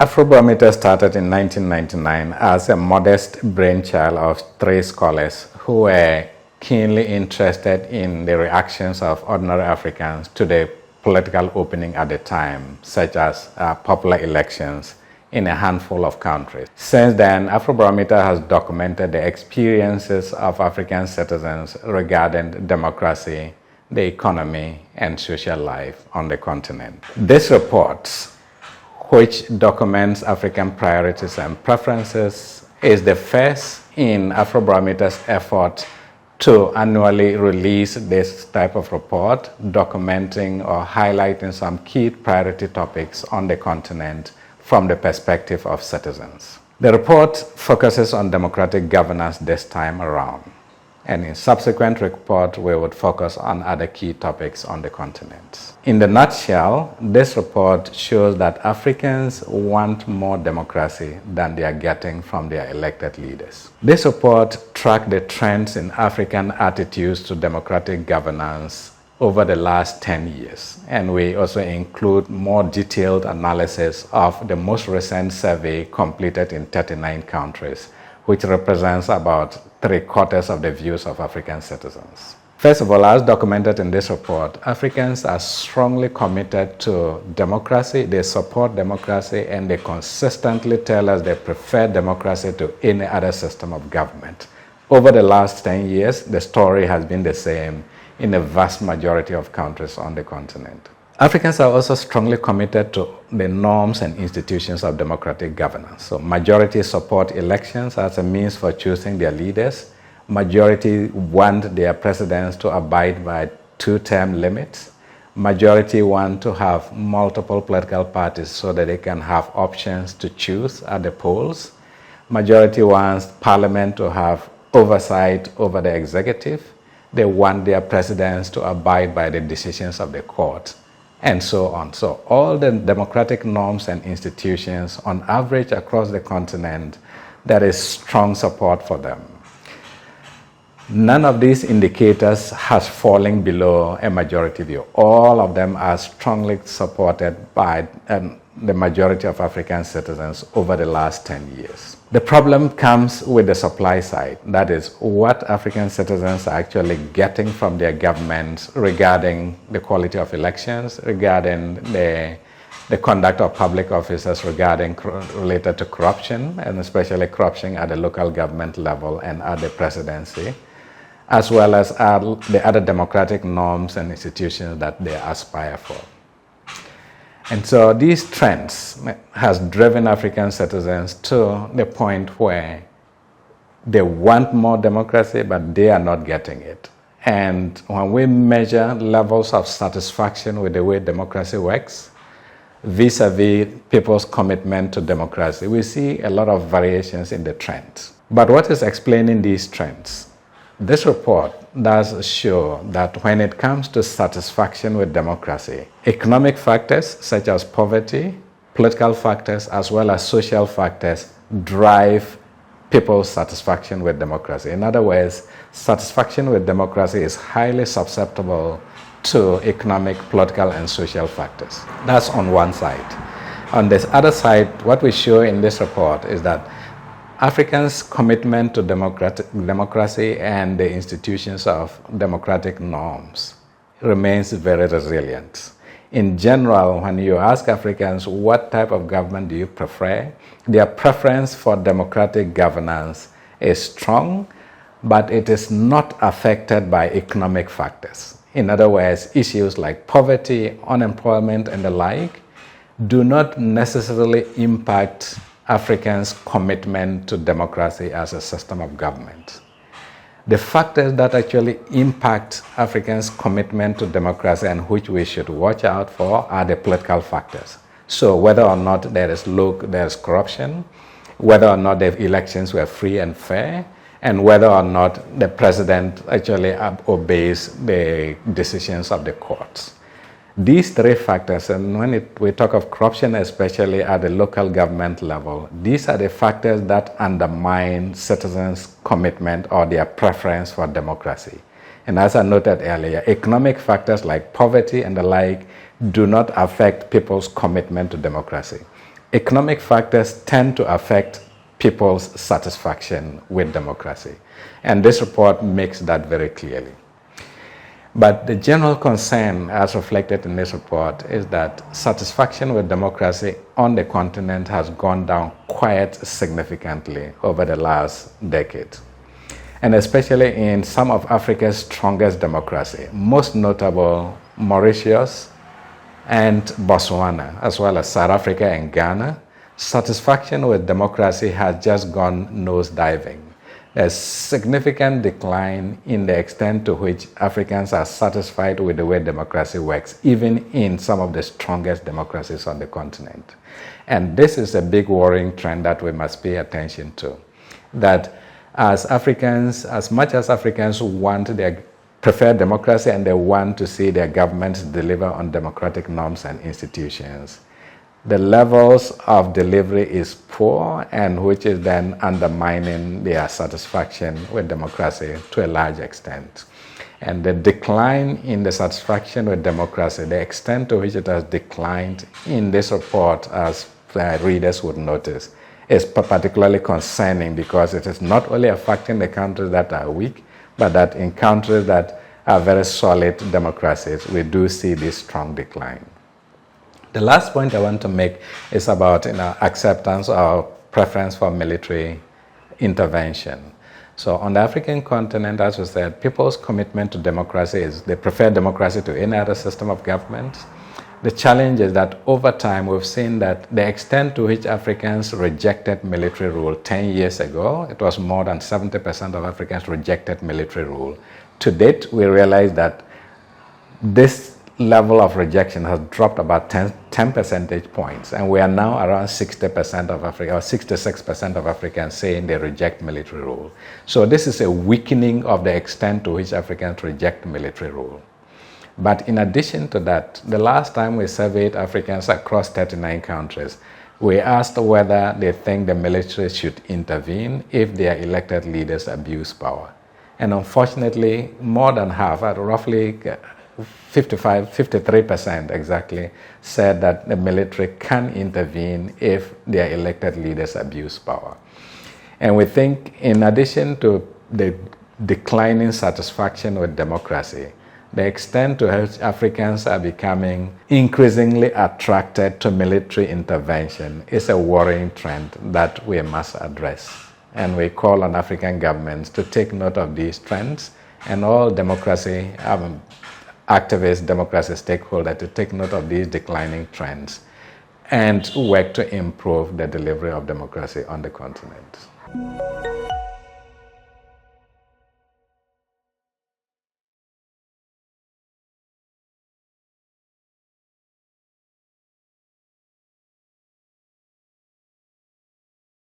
Afrobarometer started in 1999 as a modest brainchild of three scholars who were keenly interested in the reactions of ordinary Africans to the political opening at the time, such as popular elections in a handful of countries. Since then, Afrobarometer has documented the experiences of African citizens regarding democracy, the economy, and social life on the continent. This report, which documents African priorities and preferences, is the first in Afrobarometer's effort to annually release this type of report, documenting or highlighting some key priority topics on the continent from the perspective of citizens. The report focuses on democratic governance this time around, and in subsequent reports we would focus on other key topics on the continent. In the nutshell, this report shows that Africans want more democracy than they are getting from their elected leaders. This report tracks the trends in African attitudes to democratic governance over the last 10 years, and we also include more detailed analysis of the most recent survey completed in 39 countries, which represents about 3/4 of the views of African citizens. First of all, as documented in this report, Africans are strongly committed to democracy. They support democracy, and they consistently tell us they prefer democracy to any other system of government. Over the last 10 years, the story has been the same in a vast majority of countries on the continent. Africans are also strongly committed to the norms and institutions of democratic governance. So majority support elections as a means for choosing their leaders. Majority want their presidents to abide by 2-term limits. Majority want to have multiple political parties so that they can have options to choose at the polls. Majority wants parliament to have oversight over the executive. They want their presidents to abide by the decisions of the court, and so on. So all the democratic norms and institutions, on average across the continent, there is strong support for them. None of these indicators has fallen below a majority view. All of them are strongly supported by the majority of African citizens over the last 10 years. The problem comes with the supply side. That is, what African citizens are actually getting from their governments regarding the quality of elections, regarding the conduct of public officers, related to corruption, and especially corruption at the local government level and at the presidency, as well as the other democratic norms and institutions that they aspire for. And so these trends has driven African citizens to the point where they want more democracy, but they are not getting it. And when we measure levels of satisfaction with the way democracy works, vis-a-vis people's commitment to democracy, we see a lot of variations in the trends. But what is explaining these trends? This report does show that when it comes to satisfaction with democracy, economic factors such as poverty, political factors, as well as social factors drive people's satisfaction with democracy. In other words, satisfaction with democracy is highly susceptible to economic, political, and social factors. That's on one side. On this other side, what we show in this report is that Africans' commitment to democracy and the institutions of democratic norms remains very resilient. In general, when you ask Africans what type of government do you prefer, their preference for democratic governance is strong, but it is not affected by economic factors. In other words, issues like poverty, unemployment, and the like do not necessarily impact Africans' commitment to democracy as a system of government. The factors that actually impact Africans' commitment to democracy and which we should watch out for are the political factors. So whether or not there is corruption, whether or not the elections were free and fair, and whether or not the president actually obeys the decisions of the courts. These three factors, and when we talk of corruption, especially at the local government level, these are the factors that undermine citizens' commitment or their preference for democracy. And as I noted earlier, economic factors like poverty and the like do not affect people's commitment to democracy. economic factors tend to affect people's satisfaction with democracy. And this report makes that very clearly. But the general concern, as reflected in this report, is that satisfaction with democracy on the continent has gone down quite significantly over the last decade. And especially in some of Africa's strongest democracy, most notable Mauritius and Botswana, as well as South Africa and Ghana, satisfaction with democracy has just gone nosediving. There's significant decline in the extent to which Africans are satisfied with the way democracy works, even in some of the strongest democracies on the continent. And this is a big worrying trend that we must pay attention to. That as Africans, as much as Africans prefer democracy and they want to see their governments deliver on democratic norms and institutions, the levels of delivery is poor, and which is then undermining their satisfaction with democracy to a large extent. And the decline in the satisfaction with democracy, the extent to which it has declined in this report, as readers would notice, is particularly concerning, because it is not only affecting the countries that are weak, but that in countries that are very solid democracies, we do see this strong decline. The last point I want to make is about acceptance or preference for military intervention. So on the African continent, as we said, people's commitment to democracy is they prefer democracy to any other system of government. The challenge is that over time we've seen that the extent to which Africans rejected military rule 10 years ago, it was more than 70% of Africans rejected military rule. To date, we realize that this level of rejection has dropped about 10 percentage points, and we are now around 60% of Africa, or 66% of Africans saying they reject military rule. So this is a weakening of the extent to which Africans reject military rule. But in addition to that, the last time we surveyed Africans across 39 countries, we asked whether they think the military should intervene if their elected leaders abuse power. And unfortunately, more than half, at roughly 53% exactly, said that the military can intervene if their elected leaders abuse power. And we think, in addition to the declining satisfaction with democracy, the extent to which Africans are becoming increasingly attracted to military intervention is a worrying trend that we must address. And we call on African governments to take note of these trends, and all democracy activists, democracy stakeholders, to take note of these declining trends and work to improve the delivery of democracy on the continent.